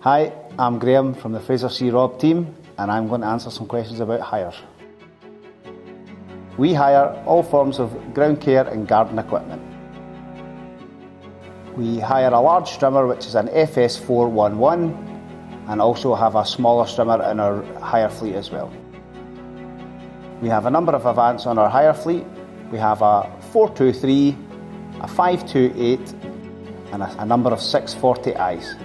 Hi, I'm Graham from the Fraser Robb team, and I'm going to answer some questions about hire. We hire all forms of ground care and garden equipment. We hire a large strimmer, which is an FS411, and also have a smaller strimmer in our hire fleet as well. We have a number of Avants on our hire fleet. We have a 423, a 528, and a number of 640Is.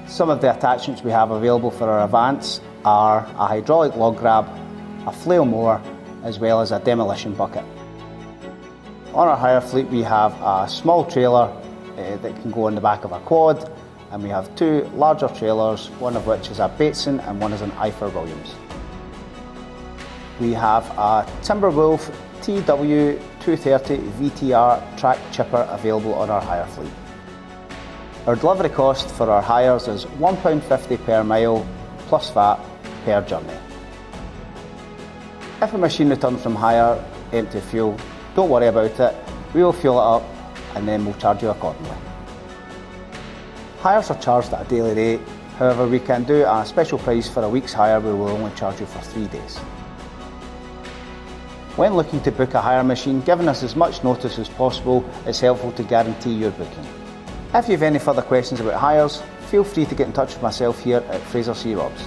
Some of the attachments we have available for our Avants are a hydraulic log grab, a flail mower, as well as a demolition bucket. On our hire fleet we have a small trailer that can go on the back of a quad, and we have two larger trailers, one of which is a Bateson and one is an Ifer Williams. We have a Timberwolf TW230 VTR track chipper available on our hire fleet. Our delivery cost for our hires is £1.50 per mile plus VAT per journey. If a machine returns from hire empty of fuel, don't worry about it. We will fuel it up and then we'll charge you accordingly. Hires are charged at a daily rate. However, we can do a special price for a week's hire where we'll only charge you for 3 days. When looking to book a hire machine, giving us as much notice as possible is helpful to guarantee your booking. If you have any further questions about hires, feel free to get in touch with myself here at Fraser Robbs.